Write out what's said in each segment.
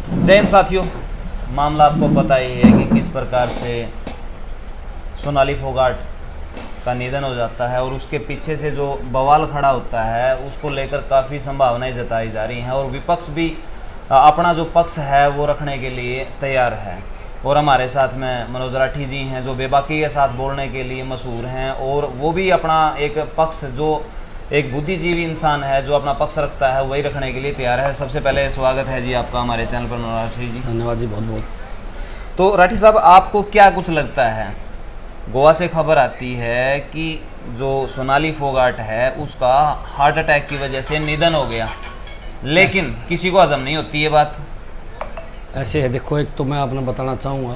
जय हिंद साथियों, मामला आपको पता ही है कि किस प्रकार से सोनाली फोगाट का निधन हो जाता है और उसके पीछे से जो बवाल खड़ा होता है उसको लेकर काफ़ी संभावनाएं जताई जा रही हैं और विपक्ष भी अपना जो पक्ष है वो रखने के लिए तैयार है। और हमारे साथ में मनोज राठी जी हैं जो बेबाकी के साथ बोलने के लिए मशहूर हैं और वो भी अपना एक पक्ष, जो एक बुद्धिजीवी इंसान है जो अपना पक्ष रखता है, वही रखने के लिए तैयार है। सबसे पहले स्वागत है जी आपका हमारे चैनल पर मनोज राठी जी। धन्यवाद जी, बहुत बहुत। तो राठी साहब, आपको क्या कुछ लगता है, गोवा से खबर आती है कि जो सोनाली फोगाट है उसका हार्ट अटैक की वजह से निधन हो गया, लेकिन किसी को हजम नहीं होती ये बात। ऐसे है, देखो, एक तो मैं आपने बताना चाहूँगा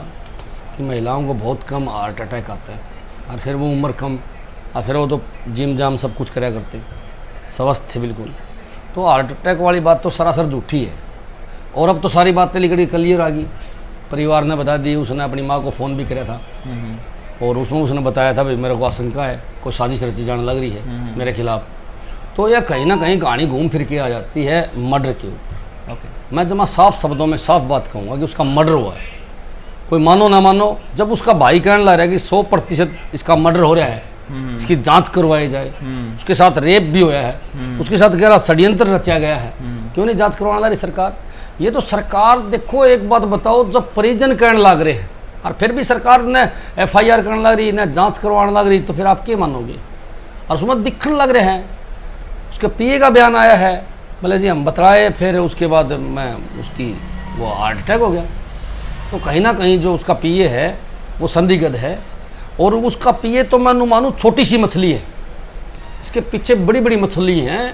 कि महिलाओं को बहुत कम हार्ट अटैक आता है और फिर वो उम्र कम और फिर वो तो जिम जाम सब कुछ कराया करते, स्वस्थ थे बिल्कुल। तो हार्ट अटैक वाली बात तो सरासर झूठी है। और अब तो सारी बातें निकली, क्लियर आ गई, परिवार ने बता दी। उसने अपनी माँ को फ़ोन भी किया था और उसमें उसने बताया था भाई मेरे को आशंका है, कोई साजिश रची जाने लग रही है मेरे खिलाफ। तो यह कहीं ना कहीं कहानी घूम फिर के आ जाती है मर्डर के ऊपर। मैं जमा साफ शब्दों में साफ बात कहूँगा कि उसका मर्डर हुआ है। कोई मानो ना मानो, जब उसका भाई कहने लग रहा है कि 100% इसका मर्डर हो रहा है, इसकी जांच करवाई जाए, उसके साथ रेप भी हुआ है, उसके साथ गहरा षड्यंत्र रचा गया है, क्यों नहीं जांच करवाने लगी सरकार? ये तो सरकार, देखो एक बात बताओ, जब परिजन कहने लग रहे हैं और फिर भी सरकार ने FIR करने लग रही, न जांच करवाने लग रही, तो फिर आप क्या मानोगे? और उसमें दिखने लग रहे हैं। उसके PA का बयान आया है, बोले जी हम बतलाए, फिर उसके बाद मैं उसकी वो हार्ट अटैक हो गया। तो कहीं ना कहीं जो उसका PA है वो संदिग्ध है और उसका PA तो मैं मानूँ छोटी सी मछली है, इसके पीछे बड़ी बड़ी मछली हैं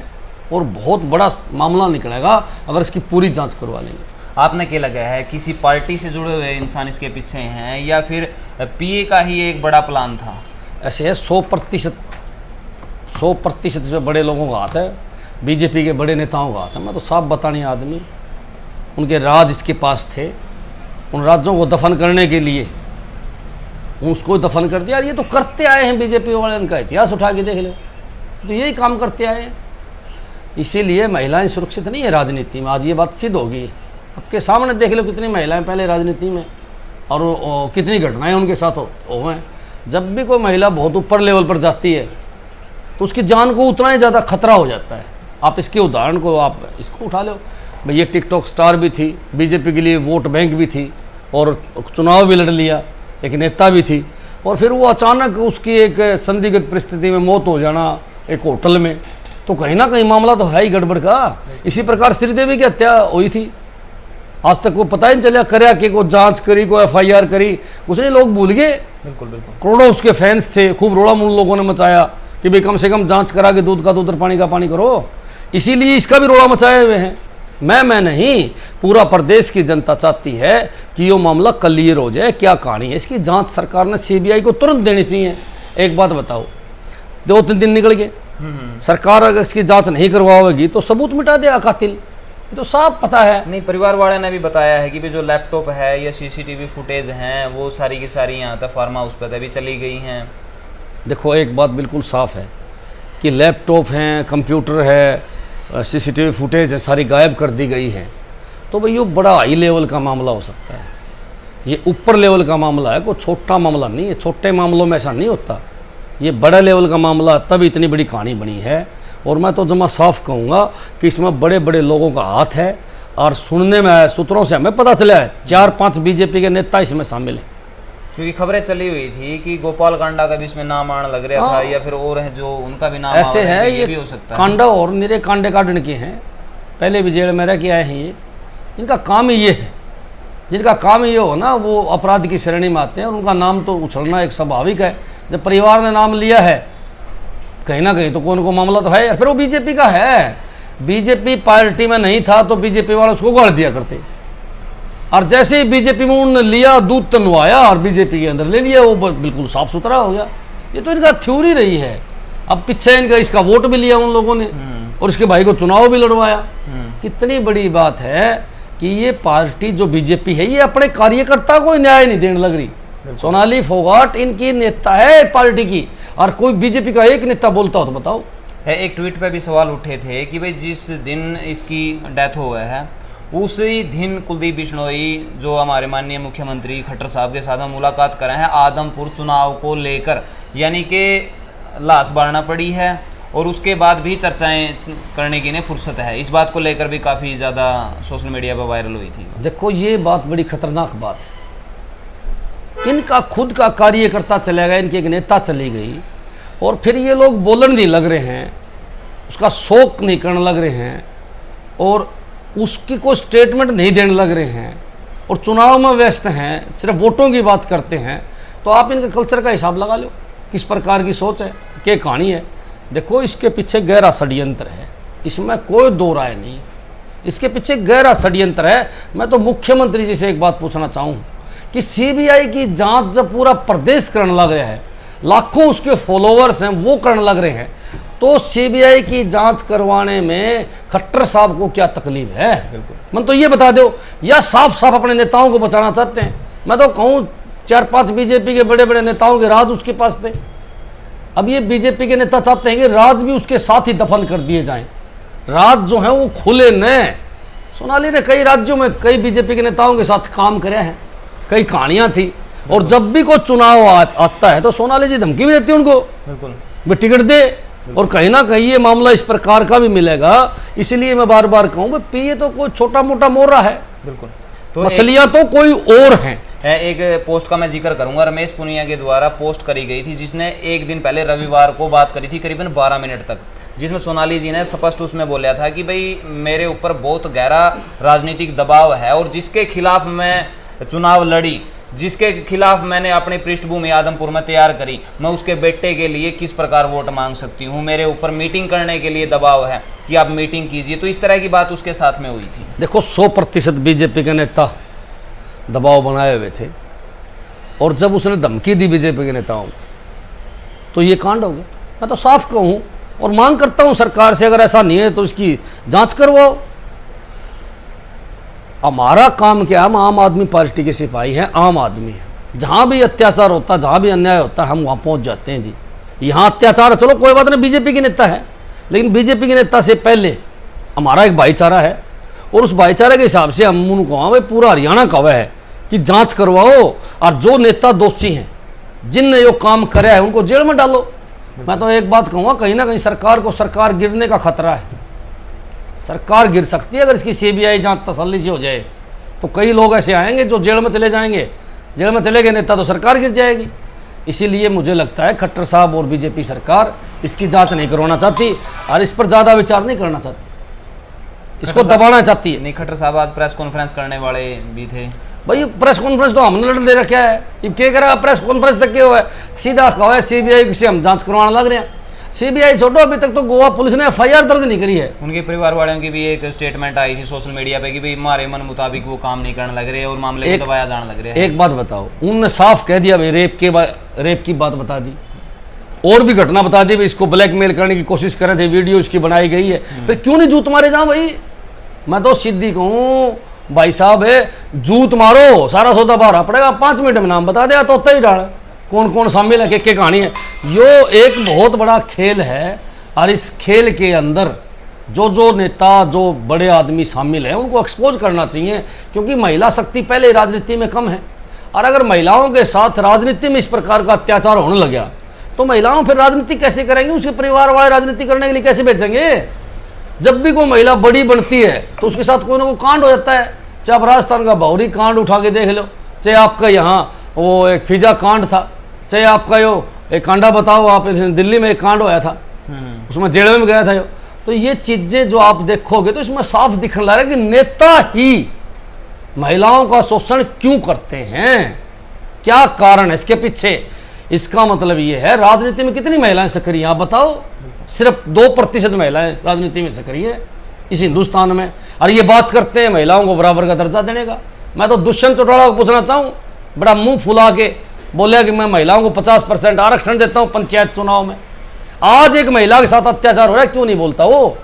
और बहुत बड़ा मामला निकलेगा अगर इसकी पूरी जांच करवा लेंगे। आपने क्या लगा है, किसी पार्टी से जुड़े हुए इंसान इसके पीछे हैं या फिर PA का ही एक बड़ा प्लान था? ऐसे है, 100% से बड़े लोगों का हाथ है, BJP के बड़े नेताओं का हाथ है। मैं तो साफ बताने आदमी, उनके राज इसके पास थे, उन राज्यों को दफन करने के लिए उसको दफन कर दिया। ये तो करते आए हैं BJP वाले, उनका इतिहास उठा के देख लो, तो यही काम करते आए हैं। इसीलिए महिलाएं सुरक्षित नहीं है राजनीति में, आज ये बात सिद्ध होगी। आपके सामने देख लो कितनी महिलाएं पहले राजनीति में और कितनी घटनाएं उनके साथ हो हैं। जब भी कोई महिला बहुत ऊपर लेवल पर जाती है तो उसकी जान को उतना ही ज़्यादा खतरा हो जाता है। आप इसके उदाहरण को आप इसको उठा लो भाई, ये टिकटॉक स्टार भी थी, BJP के लिए वोट बैंक भी थी और चुनाव भी लड़ लिया, एक नेता भी थी, और फिर वो अचानक उसकी एक संदिग्ध परिस्थिति में मौत हो जाना एक होटल में, तो कहीं ना कहीं मामला तो है ही गड़बड़ का। इसी प्रकार श्रीदेवी की हत्या हुई थी, आज तक वो पता ही नहीं चला करया कि को जांच करी, को FIR करी, कुछ नहीं, लोग भूल गए। बिल्कुल बिल्कुल। करोड़ों उसके फैंस थे, खूब रोड़ा मूल लोगों ने मचाया कि भाई कम से कम जांच करा के दूध का दूध और पानी का पानी करो। इसीलिए इसका भी रोड़ा मचाए हुए हैं। मैं नहीं, पूरा प्रदेश की जनता चाहती है कि ये मामला क्लियर हो जाए, क्या कहानी है इसकी। जांच सरकार ने CBI को तुरंत देनी चाहिए। एक बात बताओ, 2-3 दिन निकल गए, सरकार अगर इसकी जांच नहीं करवाएगी तो सबूत मिटा देगा कातिल, ये तो साफ पता है। नहीं, परिवार वाले ने भी बताया है कि भी जो लैपटॉप है या CCTV फुटेज हैं वो सारी की सारी यहाँ तक फार्म हाउस पर अभी चली गई हैं। देखो एक बात बिल्कुल साफ है कि लैपटॉप हैं, कंप्यूटर है, CCTV फुटेज है, सारी गायब कर दी गई है। तो भाई ये बड़ा हाई लेवल का मामला हो सकता है, ये ऊपर लेवल का मामला है, कोई छोटा मामला नहीं है। छोटे मामलों में ऐसा नहीं होता, ये बड़ा लेवल का मामला, तब इतनी बड़ी कहानी बनी है। और मैं तो जमा साफ कहूँगा कि इसमें बड़े बड़े लोगों का हाथ है। और सुनने में सूत्रों से हमें पता चला है 4-5 BJP के नेता इसमें शामिल हैं, क्योंकि खबरें चली हुई थी कि गोपाल कांडा का भी इसमें नाम आने लग रहा था, या फिर और है जो उनका भी नाम ऐसे है। ये भी हो सकता है। कांडा और निरे कांडे काटने के हैं, पहले भी जेल में रह के आए हैं। ये इनका काम ही ये है, जिनका काम ये हो ना वो अपराध की श्रेणी में आते हैं और उनका नाम तो उछलना एक स्वाभाविक है। जब परिवार ने नाम लिया है कहीं ना कहीं तो कोई को मामला तो है यार। फिर वो BJP का है, BJP पार्टी में नहीं था तो BJP वाले उसको गाड़ दिया करते, और जैसे ही BJP में उन्होंने लिया, दूध तनवाया और BJP के अंदर ले लिया, वो बिल्कुल साफ सुथरा हो गया। ये तो इनका थ्योरी रही है। अब पीछे इनका इसका वोट भी लिया उन लोगों ने और इसके भाई को चुनाव भी लड़वाया। कितनी बड़ी बात है कि ये पार्टी जो BJP है ये अपने कार्यकर्ता को न्याय नहीं देने लग रही। सोनाली फोगाट इनकी नेता है पार्टी की, और कोई BJP का एक नेता बोलता हो तो बताओ। एक ट्वीट पे भी सवाल उठे थे कि भाई जिस दिन इसकी डेथ हुआ है उसी दिन कुलदीप बिश्नोई जो हमारे माननीय मुख्यमंत्री खट्टर साहब के साथ में मुलाकात कर रहे हैं आदमपुर चुनाव को लेकर, यानी कि लाश बारना पड़ी है और उसके बाद भी चर्चाएं करने की इन्हें फुर्सत है। इस बात को लेकर भी काफ़ी ज़्यादा सोशल मीडिया पर वायरल हुई थी। देखो ये बात बड़ी खतरनाक बात है। इनका खुद का कार्यकर्ता चला गया, इनकी एक नेता चली गई और फिर ये लोग बोलने नहीं लग रहे हैं, उसका शोक नहीं करने लग रहे हैं और उसकी कोई स्टेटमेंट नहीं देने लग रहे हैं और चुनाव में व्यस्त हैं, सिर्फ वोटों की बात करते हैं। तो आप इनके कल्चर का हिसाब लगा लो, किस प्रकार की सोच है, क्या कहानी है। देखो इसके पीछे गहरा षड्यंत्र है, इसमें कोई दो राय नहीं है, इसके पीछे गहरा षड्यंत्र है। मैं तो मुख्यमंत्री जी से एक बात पूछना चाहूँ कि सीबीआई की जांच जब पूरा प्रदेश करने लग रहा है, लाखों उसके फॉलोअर्स हैं वो करने लग रहे हैं, तो सीबीआई की जांच करवाने में खट्टर साहब को क्या तकलीफ है? मन तो ये बता दो, या साफ साफ अपने नेताओं को बचाना चाहते हैं। मैं तो कहूँ 4-5 बीजेपी के बड़े बड़े नेताओं के राज उसके पास थे। अब ये बीजेपी के नेता चाहते हैं कि राज भी उसके साथ ही दफन कर दिए जाएं, राज जो है वो खुले न। सोनाली ने कई राज्यों में कई बीजेपी के नेताओं के साथ काम करे हैं, कई कहानियां थी, और जब भी कोई चुनाव आता है तो सोनाली जी धमकी भी देती है उनको, बिल्कुल वे टिकट दे, और कहीं ना कहीं ये मामला इस प्रकार का भी मिलेगा। इसलिए मैं बार बार कहूँ ये तो कोई छोटा मोटा मोर्रा है, बिल्कुल। तो मछलियां तो कोई और हैं। एक पोस्ट का मैं जिक्र करूंगा, रमेश पुनिया के द्वारा पोस्ट करी गई थी, जिसने एक दिन पहले रविवार को बात करी थी करीबन 12 मिनट तक, जिसमें सोनाली जी ने स्पष्ट उसमें बोला था कि भाई मेरे ऊपर बहुत गहरा राजनीतिक दबाव है और जिसके खिलाफ मैं चुनाव लड़ी, जिसके खिलाफ मैंने अपनी पृष्ठभूमि आदमपुर में तैयार करी, मैं उसके बेटे के लिए किस प्रकार वोट मांग सकती हूँ, मेरे ऊपर मीटिंग करने के लिए दबाव है कि आप मीटिंग कीजिए। तो इस तरह की बात उसके साथ में हुई थी। देखो 100% बीजेपी के नेता दबाव बनाए हुए थे, और जब उसने धमकी दी बीजेपी के नेताओं को तो ये कांड हो गया। मैं तो साफ कहूँ और मांग करता हूँ सरकार से, अगर ऐसा नहीं है तो इसकी जांच करवाओ। हमारा काम क्या है, हम आम आदमी पार्टी के सिपाही हैं, आम आदमी है। जहाँ भी अत्याचार होता है, जहाँ भी अन्याय होता है, हम वहाँ पहुँच जाते हैं जी। यहाँ अत्याचार है, चलो कोई बात नहीं, बीजेपी के नेता है, लेकिन बीजेपी के नेता से पहले हमारा एक भाईचारा है, और उस भाईचारे के हिसाब से हम उनको भाई पूरा हरियाणा का वह है कि जांच करवाओ, और जो नेता दोषी हैं, जिनने जो काम कराया है, उनको जेल में डालो। मैं तो एक बात कहूँगा, कहीं ना कहीं सरकार गिरने का खतरा है। सरकार गिर सकती है अगर इसकी सीबीआई जांच तसल्ली से हो जाए, तो कई लोग ऐसे आएंगे जो जेल में चले जाएंगे, जेल में चले गए नेता तो सरकार गिर जाएगी। इसीलिए मुझे लगता है खट्टर साहब और बीजेपी सरकार इसकी जांच नहीं करवाना चाहती और इस पर ज़्यादा विचार नहीं करना चाहती, इसको दबाना चाहती है। नहीं, खट्टर साहब आज प्रेस कॉन्फ्रेंस करने वाले भी थे। भाई प्रेस कॉन्फ्रेंस तो हमने लड़ दे रखा है, ये क्या करेगा प्रेस कॉन्फ्रेंस तक क्या हुआ है, सीधा कहा है सीबीआई से हम जांच करवाना लग रहे हैं। सीबीआई छोड़ो, अभी तक तो गोवा पुलिस ने एफआईआर दर्ज नहीं करी है। उनके परिवार वालों की भी एक स्टेटमेंट आई थी सोशल मीडिया पे कि भाई हमारे मन मुताबिक वो काम नहीं करने लग रहे और मामले को दबाया जाने लग रहे हैं। एक बात बताओ, उनने साफ कह दिया भाई रेप की बात बता दी, और भी घटना बता दी, इसको ब्लैकमेल करने की कोशिश कर रहे थे, वीडियो इसकी बनाई गई है, फिर क्यों नहीं जूत मारे जाओ भाई। मैं तो सीधी कहूँ भाई साहब है, जूत मारो, सारा सौदा बाहर पड़ेगा। 5 मिनट में नाम बता दिया तो ही डाल कौन कौन शामिल है, क्या कहानी है। यो एक बहुत बड़ा खेल है, और इस खेल के अंदर जो नेता, जो बड़े आदमी शामिल हैं, उनको एक्सपोज करना चाहिए, क्योंकि महिला शक्ति पहले राजनीति में कम है, और अगर महिलाओं के साथ राजनीति में इस प्रकार का अत्याचार होने लग गया तो महिलाओं फिर राजनीति कैसे करेंगे, उसके परिवार वाले राजनीति करने के लिए कैसे भेजेंगे। जब भी कोई महिला बड़ी बनती है तो उसके साथ कोई ना कोई कांड हो जाता है, चाहे आप राजस्थान का बावरी कांड उठा के देख लो, चाहे आपका यहाँ वो एक फिजा कांड था, चाहे आपका यो एक कांडा बताओ, आप दिल्ली में एक कांड होया था, उसमें जेल में गया था यो। तो ये चीज़ें जो आप देखोगे तो इसमें साफ दिखने लग रहा है कि नेता ही महिलाओं का शोषण क्यों करते हैं, क्या कारण है इसके पीछे। इसका मतलब ये है, राजनीति में कितनी महिलाएं सक्रिय हैं आप बताओ, सिर्फ 2% महिलाएं राजनीति में सक्रिय है इस हिंदुस्तान में, और ये बात करते हैं महिलाओं को बराबर का दर्जा देने का। मैं तो दुष्यंत चौटाला को पूछना चाहूँ, बड़ा मुंह फुला के बोले कि मैं महिलाओं को 50% आरक्षण देता हूँ पंचायत चुनाव में। आज एक महिला के साथ अत्याचार हो रहा है, क्यों नहीं बोलता वो।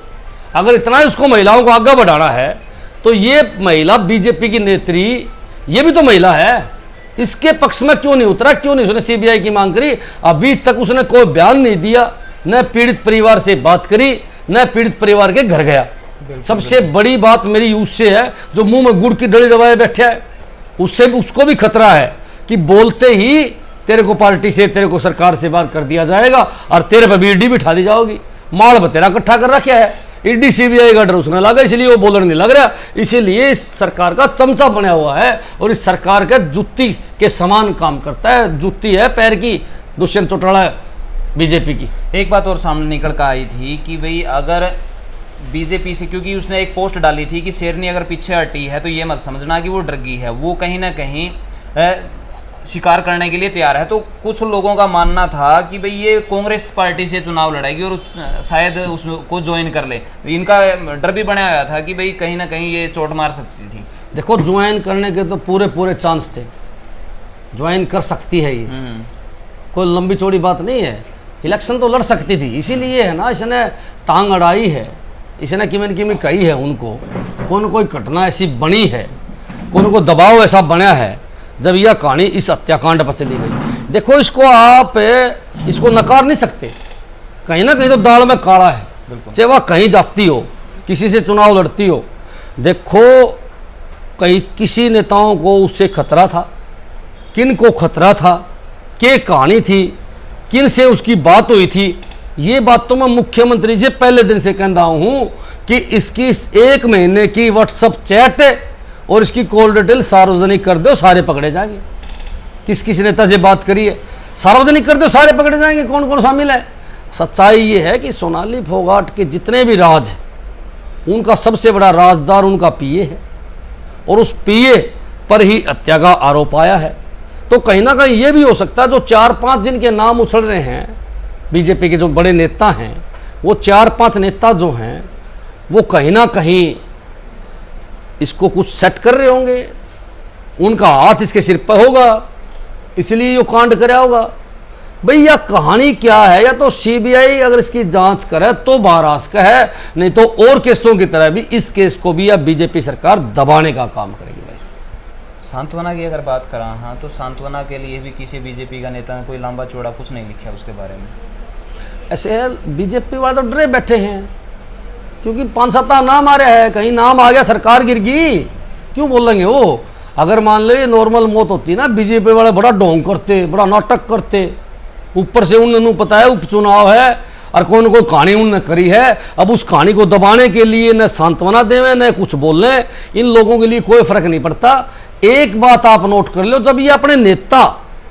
अगर इतना ही उसको महिलाओं को आगे बढ़ाना है तो ये महिला बीजेपी की नेत्री, ये भी तो महिला है, इसके पक्ष में क्यों नहीं उतरा, क्यों नहीं उसने सीबीआई की मांग करी। अभी तक उसने कोई बयान नहीं दिया, न पीड़ित परिवार से बात करी, न पीड़ित परिवार के घर गया। सबसे बड़ी बात मेरी उससे है जो मुंह में गुड़ की डली दबाए बैठा है, उससे उसको भी खतरा है कि बोलते ही तेरे को पार्टी से, तेरे को सरकार से बाहर कर दिया जाएगा और तेरे पर भी ईडी बिठा दी जाओगी। माल बतेरा इकट्ठा कर रखा है, ईडी सीबीआई का डर उसने लगा, इसलिए वो बोलने नहीं लग रहा, इसीलिए इस सरकार का चमचा बना हुआ है और इस सरकार के जुत्ती के समान काम करता है। जुत्ती है पैर की दुष्यंत चौटाला बीजेपी की। एक बात और सामने निकल कर आई थी कि भाई अगर बीजेपी से, क्योंकि उसने एक पोस्ट डाली थी कि शेरनी अगर पीछे हटी है तो ये मत समझना कि वो डर गई है, वो कहीं ना कहीं शिकार करने के लिए तैयार है। तो कुछ लोगों का मानना था कि भाई ये कांग्रेस पार्टी से चुनाव लड़ाएगी और शायद उसको ज्वाइन कर ले। इनका डर भी बना हुआ था कि भाई कहीं ना कहीं ये चोट मार सकती थी। देखो ज्वाइन करने के तो पूरे चांस थे, ज्वाइन कर सकती है ये, कोई लंबी चौड़ी बात नहीं है, इलेक्शन तो लड़ सकती थी। इसीलिए है ना, इसने टांग अड़ाई है, इसने किमें किमें कही है उनको, कोई घटना ऐसी बनी है, को दबाव ऐसा बना है जब यह कहानी इस हत्याकांड पर चली गई। देखो इसको आप इसको नकार नहीं सकते, कहीं ना कहीं तो दाल में काला है, चाहे वह कहीं जाती हो, किसी से चुनाव लड़ती हो। देखो कहीं किसी नेताओं को उससे खतरा था, किन को खतरा था, क्या कहानी थी, किन से उसकी बात हुई थी, ये बात तो मैं मुख्यमंत्री से पहले दिन से कहता हूं कि इसकी 1 महीने की व्हाट्सएप चैट और इसकी कॉल डिटेल सार्वजनिक कर दो, सारे पकड़े जाएंगे। किस नेता से बात करिए, सार्वजनिक कर दो, सारे पकड़े जाएंगे, कौन कौन शामिल है। सच्चाई ये है कि सोनाली फोगाट के जितने भी राज हैं उनका सबसे बड़ा राजदार उनका पीए है और उस पीए पर ही हत्या का आरोप आया है। तो कहीं ना कहीं ये भी हो सकता है जो 4-5 जिनके नाम उछल रहे हैं बीजेपी के जो बड़े नेता हैं, वो 4-5 नेता जो हैं वो कहीं ना कहीं इसको कुछ सेट कर रहे होंगे, उनका हाथ इसके सिर पर होगा, इसलिए ये कांड कराया होगा। भाई यह कहानी क्या है, या तो सीबीआई अगर इसकी जांच करे तो बारास का है, नहीं तो और केसों की तरह भी इस केस को भी अब बीजेपी सरकार दबाने का काम करेगी। भाई सांत्वना की अगर बात करा, हाँ, तो सांत्वना के लिए भी किसी बीजेपी का नेता ने कोई लंबा चौड़ा कुछ नहीं लिखा उसके बारे में। ऐसे बीजेपी वाले तो डरे बैठे हैं क्योंकि 5-7 नाम आ रहा है, कहीं नाम आ गया सरकार गिर गई, क्यों बोलेंगे वो। अगर मान लो ये नॉर्मल मौत होती ना, बीजेपी वाले बड़ा ढोंग करते, बड़ा नाटक करते, ऊपर से उन्होंने पता है उपचुनाव है और कोई न कोई कहानी उन्होंने करी है, अब उस कहानी को दबाने के लिए न सांत्वना देवे न कुछ बोलने, इन लोगों के लिए कोई फर्क नहीं पड़ता। एक बात आप नोट कर लो, जब ये अपने नेता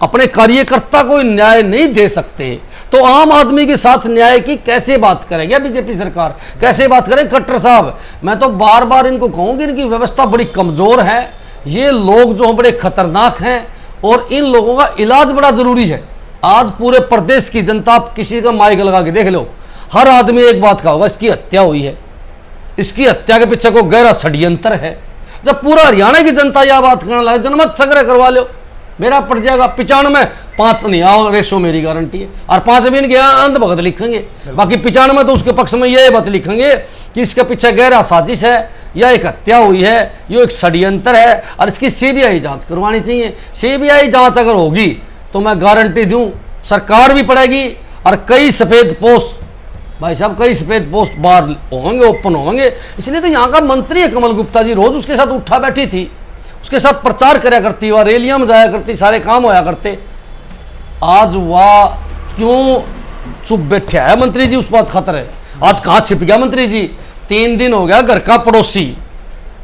अपने कार्यकर्ता को न्याय नहीं दे सकते तो आम आदमी के साथ न्याय की कैसे बात करेगी बीजेपी सरकार, कैसे बात करें। खट्टर साहब, मैं तो बार बार इनको कहूँगी, इनकी व्यवस्था बड़ी कमजोर है, ये लोग जो बड़े खतरनाक हैं और इन लोगों का इलाज बड़ा जरूरी है। आज पूरे प्रदेश की जनता, आप किसी का माइक लगा के देख लो, हर आदमी एक बात का होगा, इसकी हत्या हुई है, इसकी हत्या के पीछे को गहरा षड्यंत्र है। जब पूरा हरियाणा की जनता यह बात करने लगे, जनमत संग्रह करवा लो, मेरा पड़ जाएगा 95-5 नहीं आओ रेशो, मेरी गारंटी है। और 5 भी इनके अंत भगत लिखेंगे, बाकी 95 तो उसके पक्ष में यह बात लिखेंगे कि इसके पीछे गहरा साजिश है, यह एक हत्या हुई है, ये एक षड्यंत्र है और इसकी सीबीआई जांच करवानी चाहिए। सीबीआई जांच अगर होगी तो मैं गारंटी दूं सरकार भी पड़ेगी और कई सफेद पोस्ट, भाई साहब कई सफेद पोस्ट बाहर होंगे, ओपन होंगे। इसलिए तो यहाँ का मंत्री है कमल गुप्ता जी, रोज उसके साथ उठा बैठी थी, उसके साथ प्रचार कराया करती, वह रैलियां में जाया करती, सारे काम होया करते। आज वह क्यों चुप बैठे है मंत्री जी, उस बात खतर है। आज कहाँ छिप गया मंत्री जी, 3 दिन हो गया घर का पड़ोसी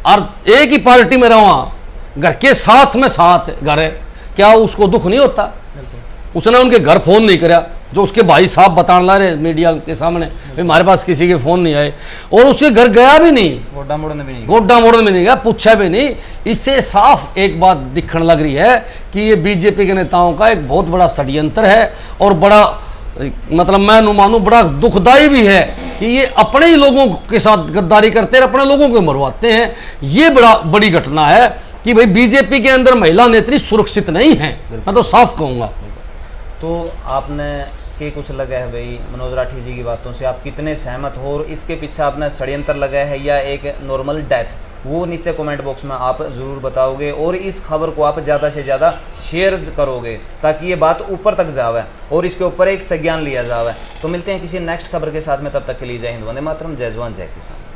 और एक ही पार्टी में रहा, घर के साथ में साथ घर है, क्या उसको दुख नहीं होता। उसने उनके घर फोन नहीं कराया, जो उसके भाई साहब बताने ला रहे मीडिया के सामने, हमारे पास किसी के फोन नहीं आए, और उसके घर गया भी नहीं, गोड्डा मोड़ने में नहीं गया, पूछा भी नहीं। इससे साफ एक बात दिखने लग रही है कि ये बीजेपी के नेताओं का एक बहुत बड़ा षड्यंत्र है और बड़ा, मतलब मैं मानूं बड़ा दुखदाई भी है कि ये अपने ही लोगों के साथ गद्दारी करते हैं, अपने लोगों को मरवाते हैं। ये बड़ी घटना है कि भाई बीजेपी के अंदर महिला नेत्री सुरक्षित नहीं है, मैं तो साफ कहूँगा। तो आपने के कुछ लगा है भाई मनोज राठी जी की बातों से, आप कितने सहमत हो और इसके पीछे आपने षड्यंत्र लगा है या एक नॉर्मल डेथ, वो नीचे कमेंट बॉक्स में आप ज़रूर बताओगे और इस खबर को आप ज़्यादा से ज़्यादा शेयर करोगे ताकि ये बात ऊपर तक जावे और इसके ऊपर एक संज्ञान लिया जावे। तो मिलते हैं किसी नेक्स्ट खबर के साथ में, तब तक के लिए जय हिंद, वंदे मातरम, जय जवान जय किसान।